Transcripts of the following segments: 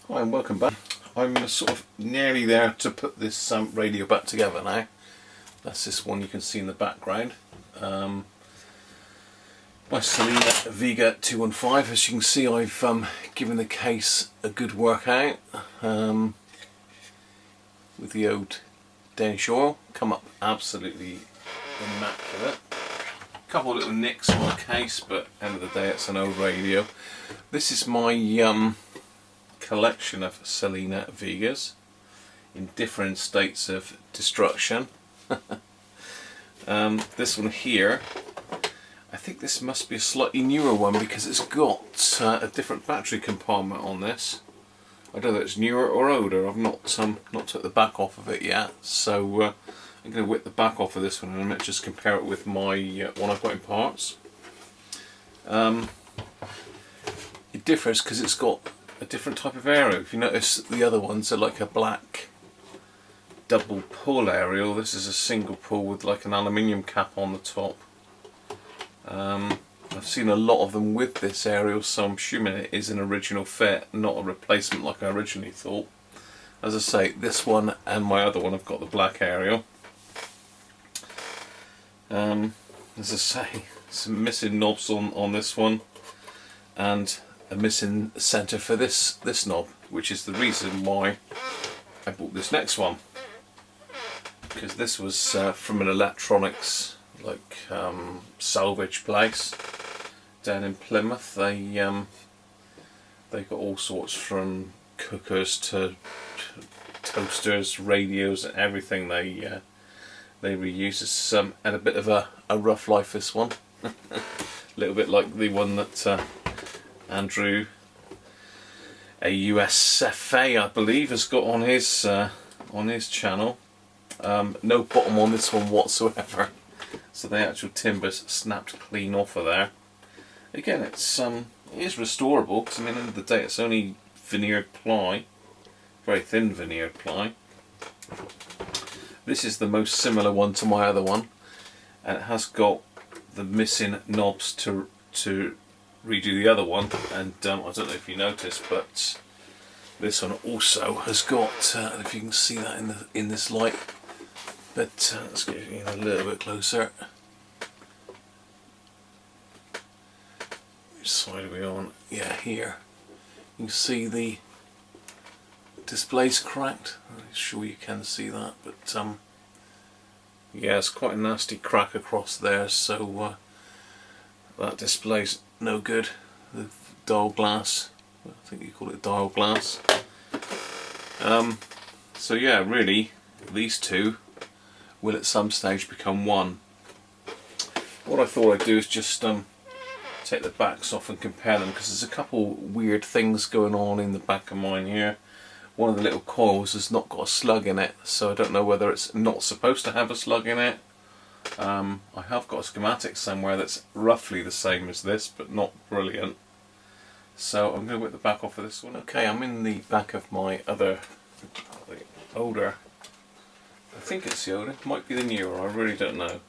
Hi and welcome back. I'm sort of nearly there to put this radio back together now. That's this one you can see in the background. My Selena Vega 215. As you can see, I've given the case a good workout with the old Danish oil. Come up absolutely immaculate. A couple of little nicks on the case, but end of the day it's an old radio. This is my collection of Selena Vegas in different states of destruction. This one here, I think this must be a slightly newer one because it's got a different battery compartment on this. I don't know if it's newer or older. I've not took the back off of it yet, so I'm going to whip the back off of this one and I'm going to just compare it with my one I've got in parts. It differs because it's got a different type of aerial. If you notice, the other ones are like a black double pull aerial. This is a single pull with like an aluminium cap on the top. I've seen a lot of them with this aerial, so I'm assuming it is an original fit, not a replacement like I originally thought. As I say, this one and my other one have got the black aerial. As I say, some missing knobs on this one, and a missing centre for this knob, which is the reason why I bought this next one, because this was from an electronics like salvage place down in Plymouth. They got all sorts from cookers to toasters, radios, and everything. They reuse this. Had a bit of a rough life, this one. A little bit like the one that Andrew, a USFA I believe, has got on his channel. No bottom on this one whatsoever, so the actual timber's snapped clean off of there. Again, it is restorable because, I mean, at the end of the day it's only veneered ply, very thin veneered ply. This is the most similar one to my other one, and it has got the missing knobs to redo the other one, and I don't know if you noticed, but this one also has got, if you can see that in this light, but let's get it a little bit closer. Which side are we on? Yeah, here. You can see the display's cracked. I'm sure you can see that, but yeah, it's quite a nasty crack across there, so that display's no good. The dial glass, I think you call it dial glass. So yeah, really, these two will at some stage become one. What I thought I'd do is just take the backs off and compare them, because there's a couple weird things going on in the back of mine here. One of the little coils has not got a slug in it, so I don't know whether it's not supposed to have a slug in it. I have got a schematic somewhere that's roughly the same as this, but not brilliant. So I'm going to whip the back off of this one. Okay, I'm in the back of my other, the older, I think it's the older, it might be the newer, I really don't know.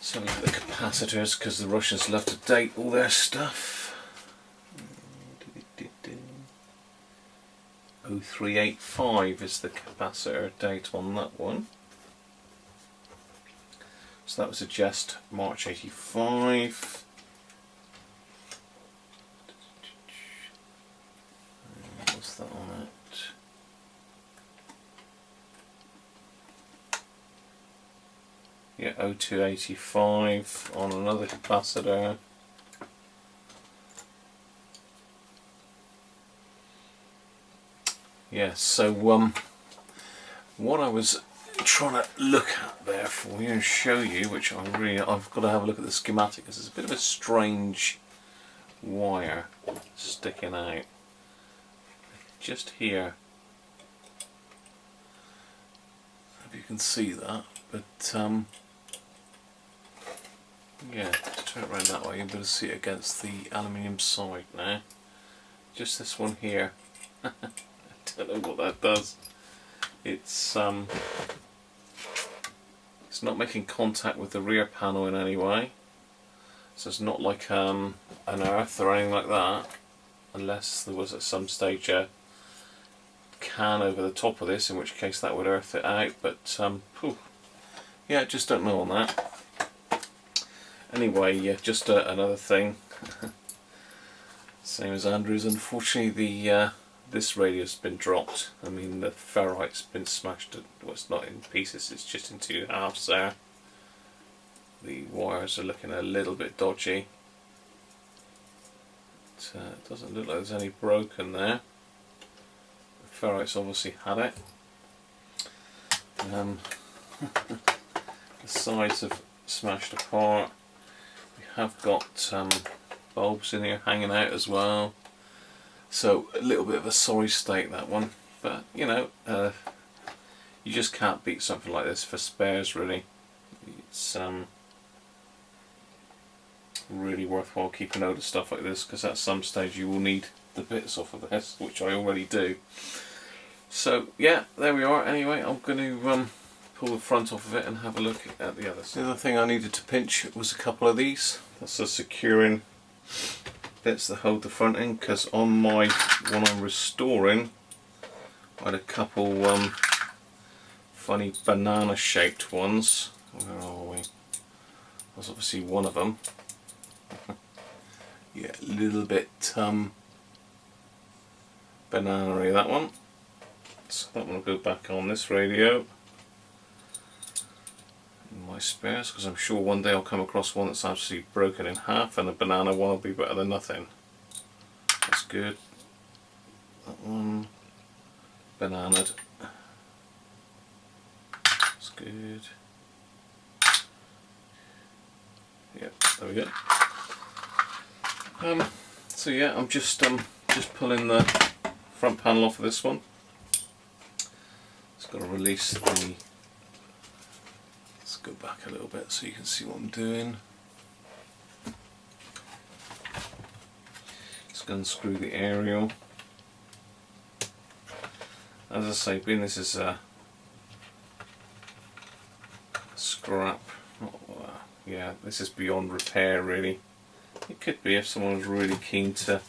So look at the capacitors, because the Russians love to date all their stuff. 0385 is the capacitor date on that one. So that was a Jest March 85. What's that on it? Yeah, 0285 on another capacitor. Yeah, so what I was trying to look at there for you and show you, which I've got to have a look at the schematic, because it's a bit of a strange wire sticking out just here. If you can see that, but yeah, to turn it around that way, you'll be able to see it against the aluminium side now. Just this one here. I don't know what that does. It's not making contact with the rear panel in any way, so it's not like an earth or anything like that. unless there was at some stage a can over the top of this, in which case that would earth it out, but yeah, just don't know on that. Anyway, yeah, just another thing. Same as Andrew's, unfortunately this radio's been dropped. I mean, the ferrite's been smashed, well, it's not in pieces, it's just in two halves there. The wires are looking a little bit dodgy. It doesn't look like there's any broken there. The ferrite's obviously had it. The sides have smashed apart. We have got bulbs in here hanging out as well. So a little bit of a sorry state, that one. But you know, you just can't beat something like this for spares, really. It's really worthwhile keeping hold of stuff like this, because at some stage you will need the bits off of this, which I already do. So yeah, there we are. Anyway, I'm going to pull the front off of it and have a look at the others. The other thing I needed to pinch was a couple of these. That's the securing bits that hold the front in, because on my one I'm restoring, I had a couple funny banana shaped ones. Where are we? That's obviously one of them. Yeah, a little bit banana-y, that one. So that one will go back on this radio in my spares, because I'm sure one day I'll come across one that's absolutely broken in half, and a banana one will be better than nothing. That's good. That one bananaed. That's good. Yep, there we go. So yeah, I'm just pulling the front panel off of this one. Just got to release the. Let's go back a little bit so you can see what I'm doing. Just going to unscrew the aerial. As I say, being this is a scrap. Yeah, this is beyond repair, really. It could be if someone was really keen to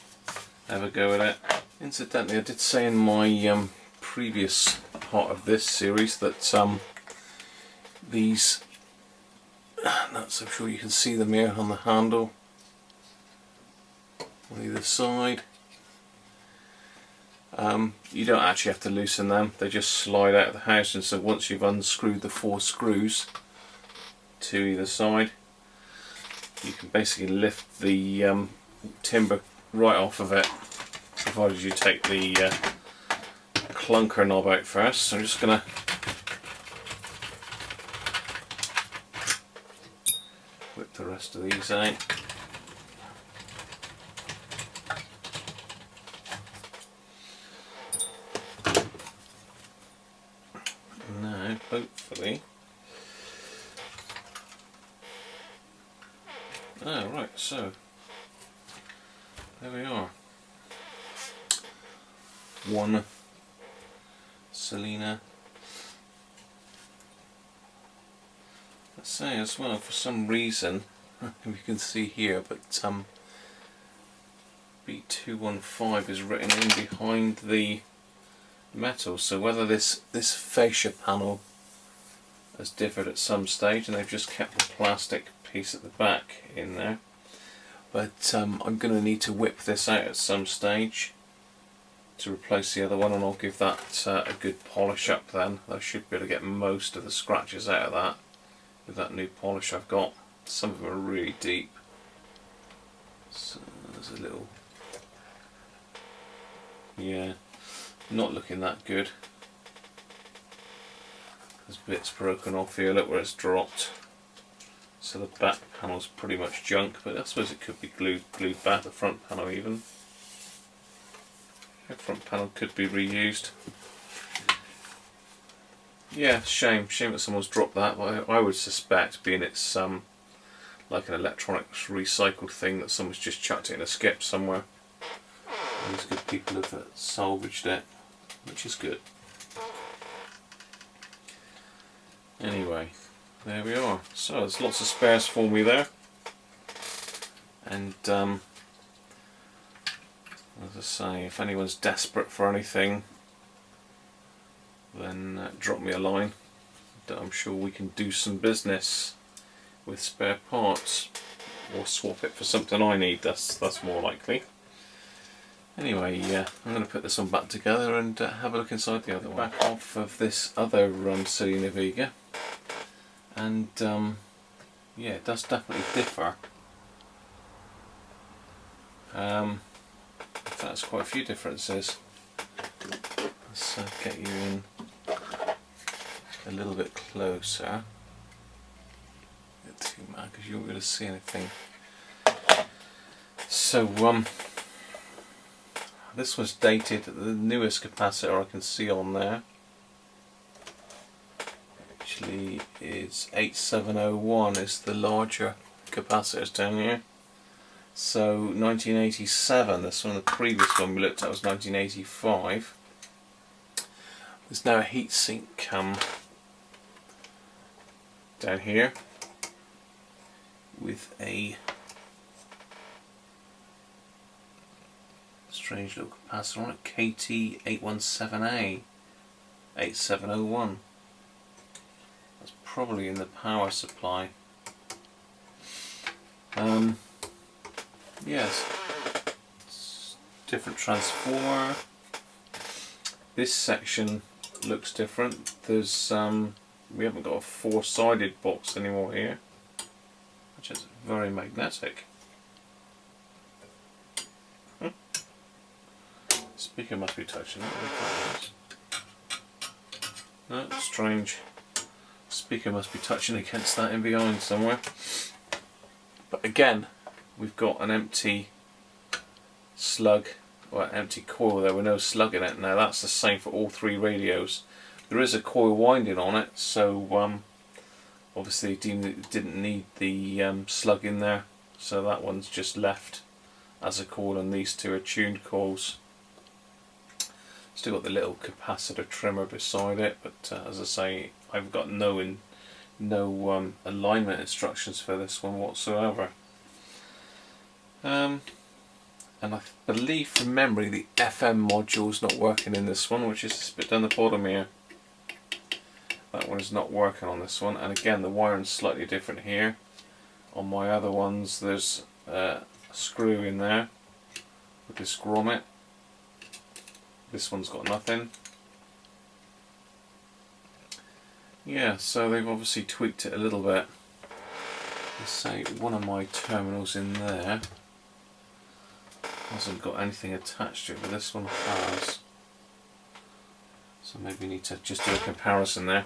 have a go at it. Incidentally, I did say in my previous part of this series that these nuts, I'm sure you can see them here on the handle on either side. You don't actually have to loosen them, they just slide out of the house, and so once you've unscrewed the 4 screws to either side, you can basically lift the timber right off of it, provided you take the clunker knob out first. So I'm just going to whip the rest of these out. Now, hopefully. Ah, right, so there we are. One Selena. Let's say as well, for some reason, you can see here, but B215 is written in behind the metal. So whether this fascia panel has differed at some stage, and they've just kept the plastic piece at the back in there, but I'm going to need to whip this out at some stage to replace the other one, and I'll give that a good polish up then. I should be able to get most of the scratches out of that with that new polish I've got. Some of them are really deep, so there's a little, yeah, not looking that good. There's bits broken off here, look where it's dropped. So the back panel's pretty much junk, but I suppose it could be glued back, the front panel even. The front panel could be reused. Yeah, shame that someone's dropped that, but I would suspect, being it's like an electronics recycled thing, that someone's just chucked it in a skip somewhere. These good people have salvaged it, which is good. Anyway, there we are. So there's lots of spares for me there, and As I say, if anyone's desperate for anything, then drop me a line. I'm sure we can do some business with spare parts, or swap it for something I need. That's more likely. Anyway, I'm going to put this one back together and have a look inside the other one. Back off of this other Selena Vega, and yeah, it does definitely differ. In fact, there's quite a few differences. Let's get you in a little bit closer. Not too mad because you won't be able to see anything. So this was dated. The newest capacitor I can see on there actually is 8701. Is the larger capacitors down here. So 1987. This one, the previous one we looked at was 1985. There's now a heatsink down here with a strange little capacitor on it, KT817A 8701. That's probably in the power supply. Yes, it's different transformer. This section looks different. There's we haven't got a four-sided box anymore here, which is very magnetic. Speaker must be touching it. No, strange. Speaker must be touching against that in behind somewhere. But again, we've got an empty slug, or an empty coil there with no slug in it. Now that's the same for all three radios. There is a coil winding on it, so obviously didn't need the slug in there, so that one's just left as a coil, and these two are tuned coils. Still got the little capacitor trimmer beside it, but as I say, I've got no alignment instructions for this one whatsoever. And I believe from memory the FM module is not working in this one, which is this bit down the bottom here. That one is not working on this one, and again the wiring's slightly different here. On my other ones there's a screw in there with this grommet. This one's got nothing. Yeah, so they've obviously tweaked it a little bit. Let's say one of my terminals in there hasn't got anything attached to it, but this one has. So maybe we need to just do a comparison there.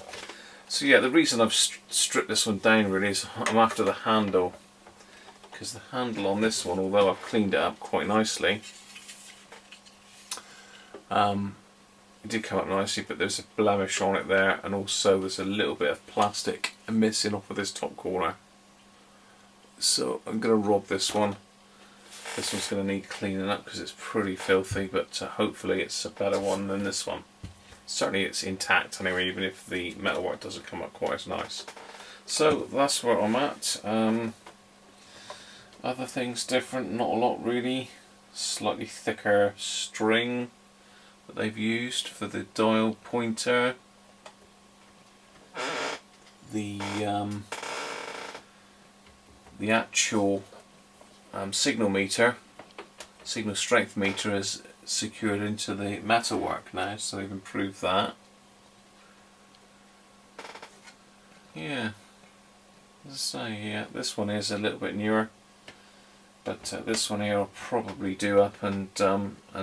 So yeah, the reason I've stripped this one down really is I'm after the handle, because the handle on this one, although I've cleaned it up quite nicely, it did come up nicely, but there's a blemish on it there, and also there's a little bit of plastic missing off of this top corner. So I'm going to rob this one. This one's going to need cleaning up because it's pretty filthy, but hopefully it's a better one than this one. Certainly it's intact anyway, even if the metalwork doesn't come up quite as nice. So that's where I'm at. Other things different, not a lot really. Slightly thicker string that they've used for the dial pointer. The actual signal strength meter is secured into the metalwork now, so they've improved that. Yeah, as I say, yeah, this one is a little bit newer, but this one here I'll probably do up and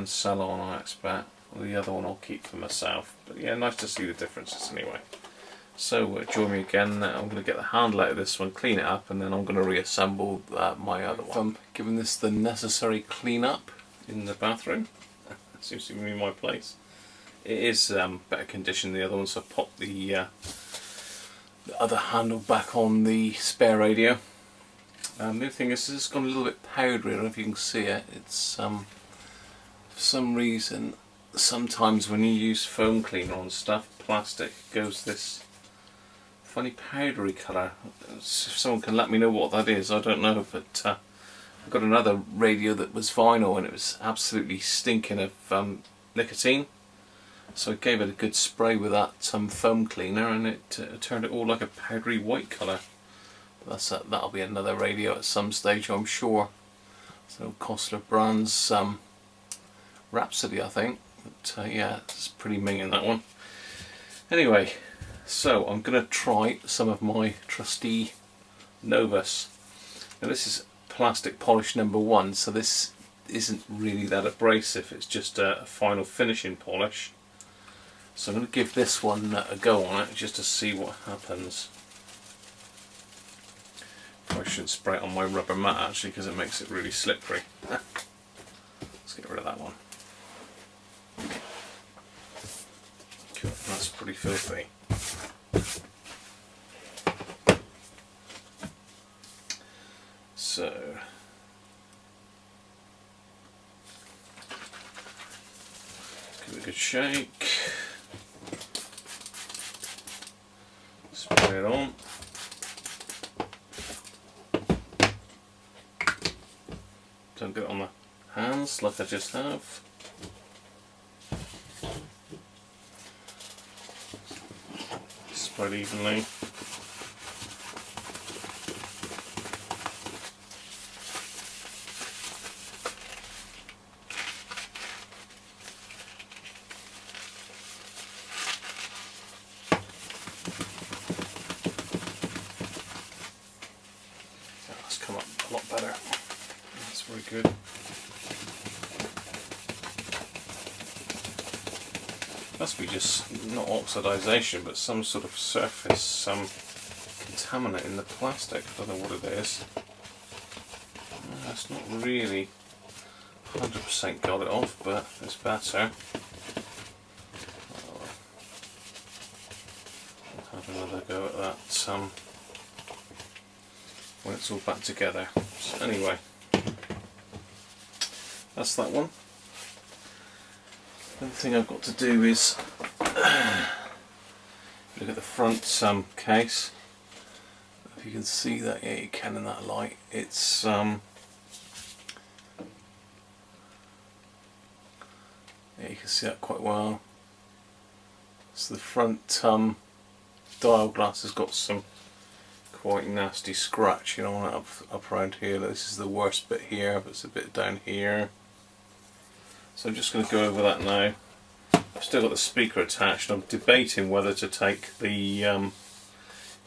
sell on, I expect. The other one I'll keep for myself, but yeah, nice to see the differences anyway. So join me again. I'm going to get the handle out of this one, clean it up, and then I'm going to reassemble my other one. I'm giving this the necessary clean up in the bathroom. Seems to be my place. It is better condition than the other one, so I popped the other handle back on the spare radio. The other thing is it's gone a little bit powdery. I don't know if you can see it. It's for some reason, sometimes when you use foam cleaner on stuff, plastic goes this funny powdery colour. If someone can let me know what that is, I don't know, but I got another radio that was vinyl and it was absolutely stinking of nicotine. So I gave it a good spray with that foam cleaner and it turned it all like a powdery white colour. That'll be another radio at some stage, I'm sure. So Costler Brands Rhapsody, I think. But yeah, it's pretty minging, that one. Anyway, so I'm going to try some of my trusty Novus. Now this is plastic polish number 1, so this isn't really that abrasive, it's just a final finishing polish. So I'm going to give this one a go on it just to see what happens. I shouldn't spray it on my rubber mat actually because it makes it really slippery. Let's get rid of that one. Cool, that's pretty filthy. So give it a good shake. Spray it on. Don't get it on the hands like I just have. Spread evenly. That's come up a lot better. That's very good. Must be just not oxidization, but some sort of surface contaminant in the plastic. I don't know what it is. It's not really 100% got it off, but it's better. I'll have another go at that when it's all back together. So anyway, that's that one. The other thing I've got to do is look at the front case. If you can see that, yeah, you can in that light. It's yeah, you can see that quite well. So the front dial glass has got some quite nasty scratch, you know, up around here. This is the worst bit here, but it's a bit down here. So I'm just going to go over that now. I've still got the speaker attached. I'm debating whether to take the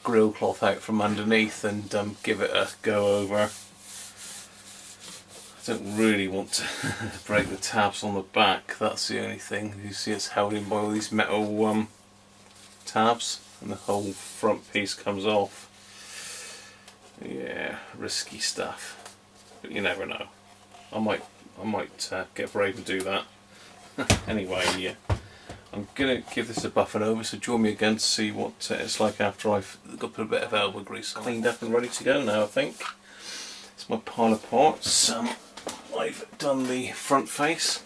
grill cloth out from underneath and give it a go over. I don't really want to break the tabs on the back, that's the only thing. You see it's held in by all these metal tabs and the whole front piece comes off. Yeah, risky stuff, but you never know. I might get brave and do that. Anyway, yeah, I'm going to give this a buffing over, so join me again to see what it's like after I've got to put a bit of elbow grease cleaned up and ready to go now, I think. It's my pile of parts. I've done the front face.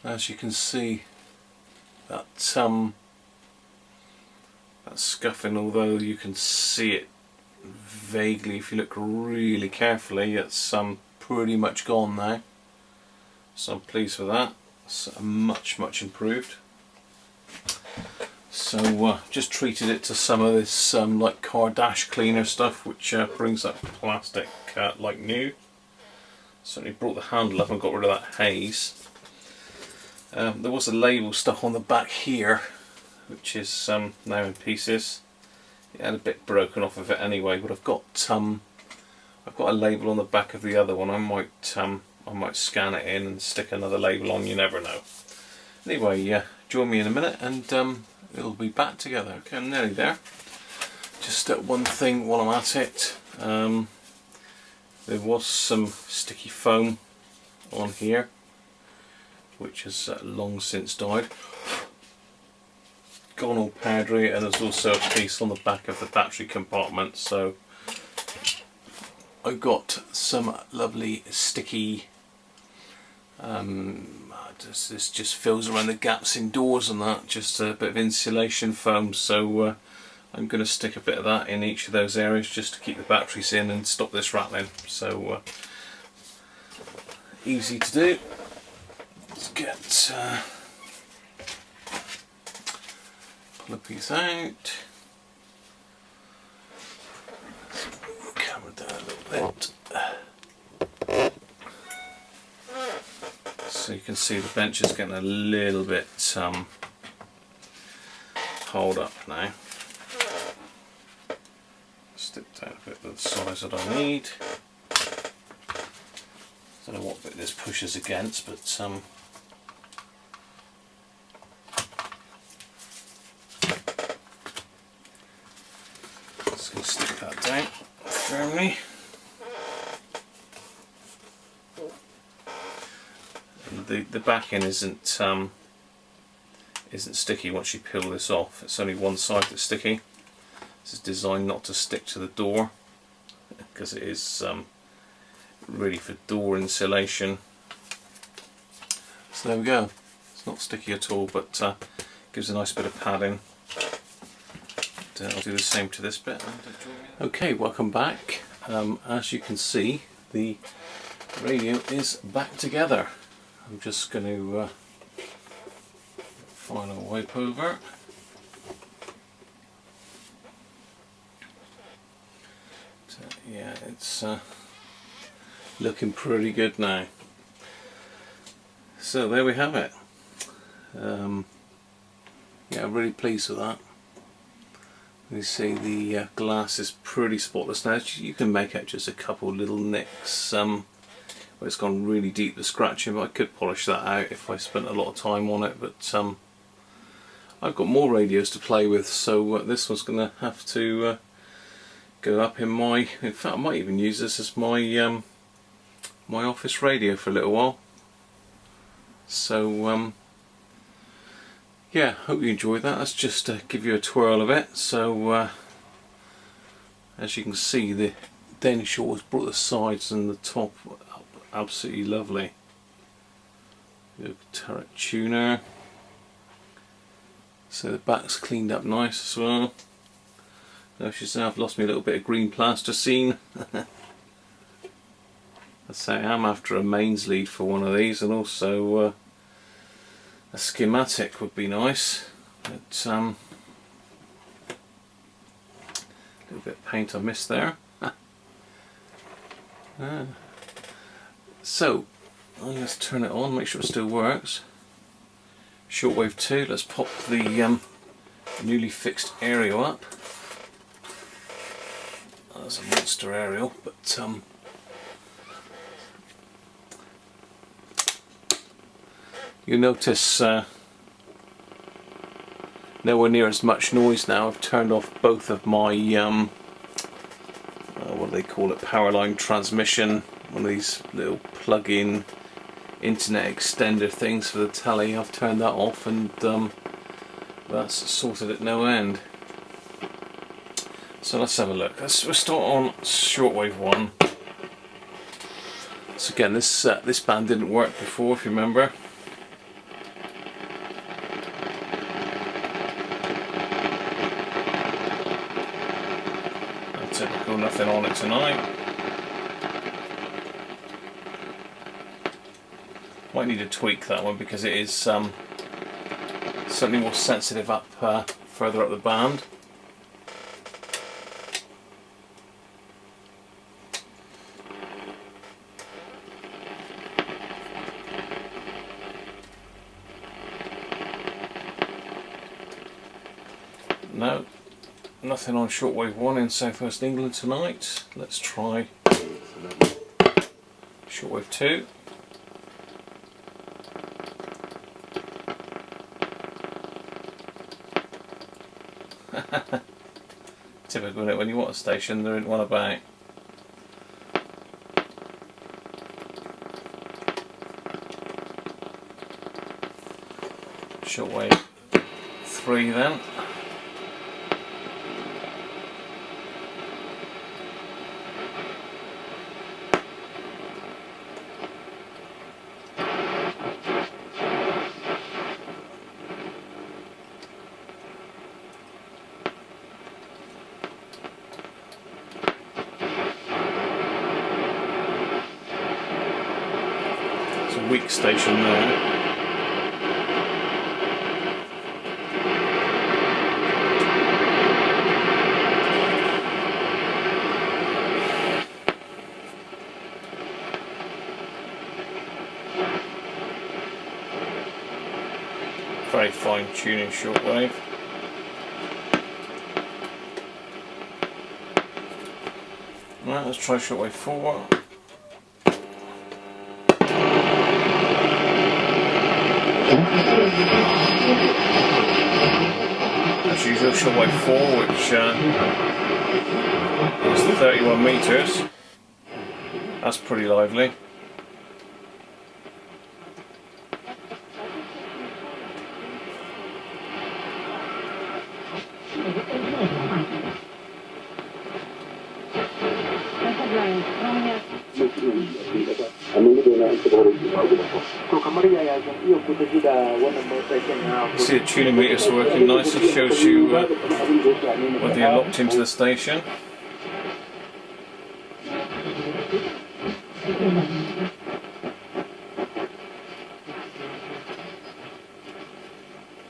As you can see, that scuffing, although you can see it vaguely if you look really carefully, it's pretty much gone now, so I'm pleased with that. It's much improved. So just treated it to some of this like car dash cleaner stuff, which brings up plastic like new. Certainly brought the handle up and got rid of that haze. There was a label stuck on the back here, which is now in pieces. It had a bit broken off of it anyway, but I've got a label on the back of the other one. I might scan it in and stick another label on, you never know. Anyway, join me in a minute and it'll be back together. Okay, I'm nearly there. Just one thing while I'm at it. There was some sticky foam on here, which has long since died. Gone all powdery, and there's also a piece on the back of the battery compartment, so I've got some lovely sticky this just fills around the gaps in doors and that, just a bit of insulation foam, so I'm going to stick a bit of that in each of those areas just to keep the batteries in and stop this rattling. So easy to do. Let's get pull a piece out. Camera down a little bit. So you can see the bench is getting a little bit hold up now. Stick down a bit to the size that I need. Don't know what bit this pushes against, but just going to stick that down firmly. And the backing isn't sticky once you peel this off. It's only one side that's sticky. This is designed not to stick to the door because it is really for door insulation. So there we go. It's not sticky at all, but gives a nice bit of padding. And, I'll do the same to this bit. Okay, welcome back. As you can see, the radio is back together. I'm just going to final wipe over. So, yeah, it's looking pretty good now. So there we have it. Yeah, I'm really pleased with that. You see the glass is pretty spotless now. You can make out just a couple little nicks where it's gone really deep the scratching, but I could polish that out if I spent a lot of time on it. But I've got more radios to play with, so this one's going to have to go up in my. In fact, I might even use this as my my office radio for a little while. So yeah, hope you enjoyed that. Let's just give you a twirl of it. So as you can see, the Danish short has brought the sides and the top up absolutely lovely. The turret tuner. So the back's cleaned up nice as well. Notice now I've lost me a little bit of green plasticine. I'd say I am after a mains lead for one of these, and also a schematic would be nice. But a little bit of paint I missed there. So let's turn it on, make sure it still works. Shortwave 2, let's pop the newly fixed aerial up. That's a monster aerial, but you notice nowhere near as much noise now. I've turned off both of my what do they call it, power line transmission, one of these little plug-in internet extender things for the telly. I've turned that off, and that's sorted at no end. So let's have a look. We'll start on shortwave 1. So again, this band didn't work before, if you remember. Typical, nothing on it tonight. Might need to tweak that one because it is certainly more sensitive up further up the band. No, nothing on shortwave 1 in Southwest England tonight. Let's try shortwave 2. Typical, isn't it? When you want a station, there isn't one about. Shortwave 3 then. weak station there. Very fine tuning shortwave. Right, let's try shortwave 4. As usual, shortwave 4, which is 31 meters. That's pretty lively. See the tuning meters working nicely, shows you whether you're locked into the station.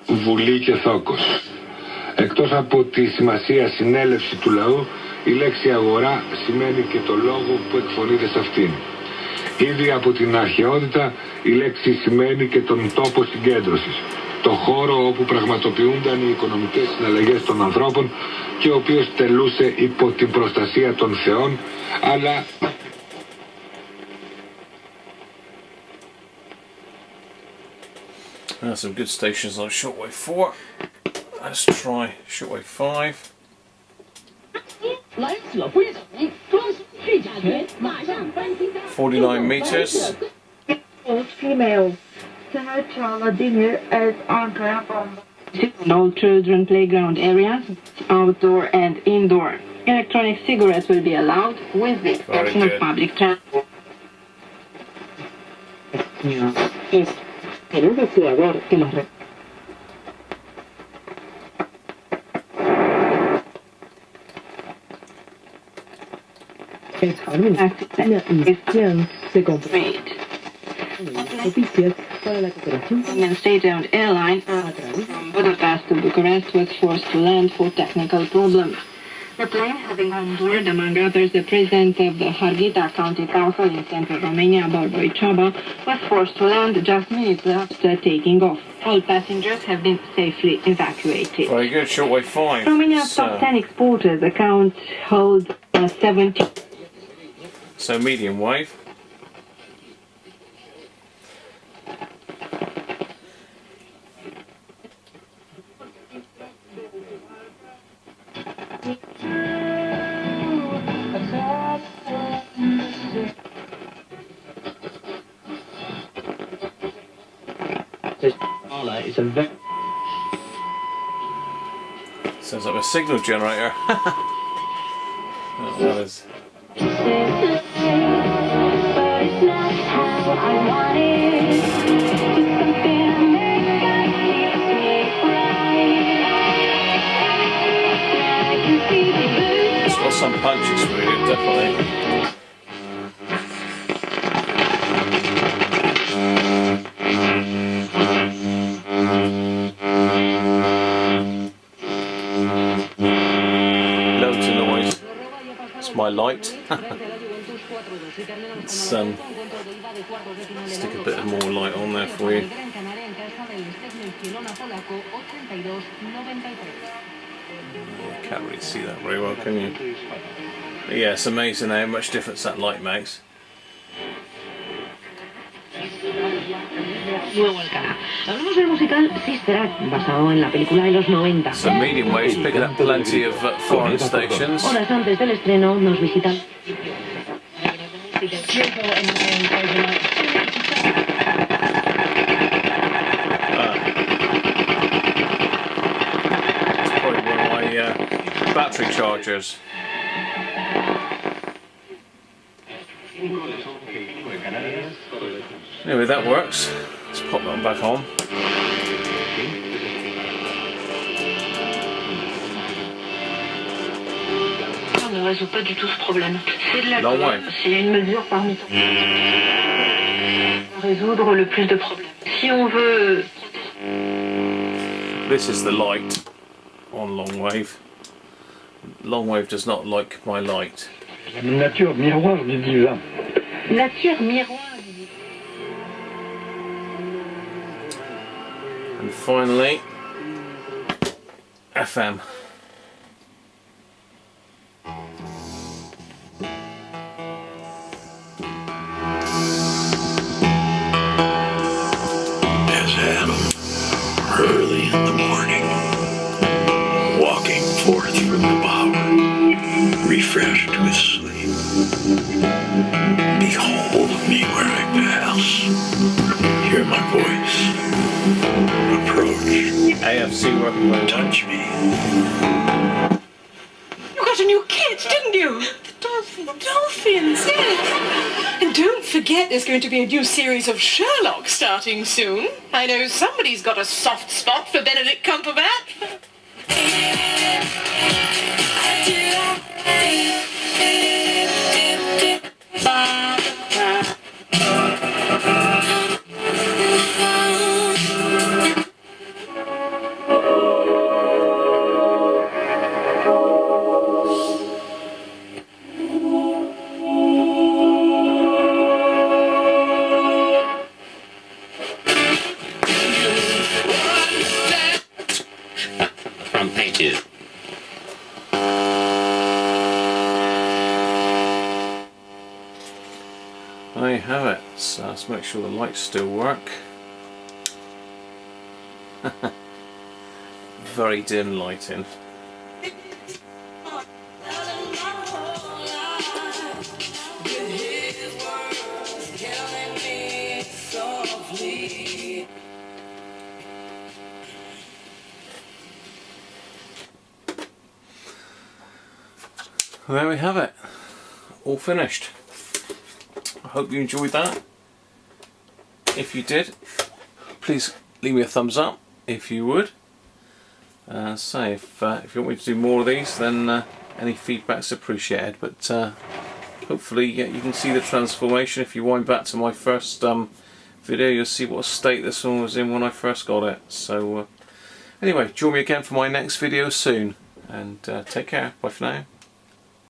Βουλή και θόκος. Εκτός από τη σημασία συνέλευση του λαού, η λέξη αγορά σημαίνει και το λόγο που εκφωνείται σε αυτήν. Ήδη από την αρχαιότητα η λέξη σημαίνει και τον τόπο συγκέντρωσης, το χώρο όπου πραγματοποιούνταν οι οικονομικές συναλλαγές των ανθρώπων και ο οποίος τελούσε υπό την προστασία των θεών, αλλά... There's some good stations on shortwave 4. Let's try shortwave 5. $49 meters. Female. All children playground areas, outdoor and indoor. Electronic cigarettes will be allowed with the exception of public transport. El investigador que los se complete. A state-owned airline from Budapest to Bucharest was forced to land for technical problems. The plane, having on board, among others, the president of the Harghita County Council in central Romania, Barbara Chaba, was forced to land just minutes after taking off. All passengers have been safely evacuated. Very good, shortwave 5. Romania's top 10 exporters account hold 70. So medium wave. Sounds like a signal generator. That is. It's got some punches with it, definitely. Loads of noise. It's my light. Let's stick a bit more light on there for you. Can't really see that very well, can you? But yeah, it's amazing how much difference that light makes. So medium waves picking up plenty of foreign stations. It's probably one of my battery chargers. Anyway, that works. Let's pop that one back on. Ne résout pas du tout ce problème. C'est de la Long way. C'est une mesure parmi tant. résoudre le plus de problèmes. Si on veut... This is the light on long wave. Long wave does not like my light. La nature miroir du divin. Nature miroir. And finally, FM. As Adam, early in the morning, walking forth from the bower, refreshed with sleep, behold me where I pass, hear my voice, approach, AFC working very well. touch me. You got a new kit, didn't you? The dolphins, yes. And don't forget there's going to be a new series of Sherlock starting soon. I know somebody's got a soft spot for Benedict Cumberbatch. Front pages. There you have it. So let's make sure the lights still work. Very dim lighting. There we have it, all finished. I hope you enjoyed that. If you did, please leave me a thumbs up if you would. Say if you want me to do more of these, then any feedback's appreciated. But hopefully you can see the transformation. If you wind back to my first video, you'll see what state this one was in when I first got it. So anyway, join me again for my next video soon, and take care. Bye for now.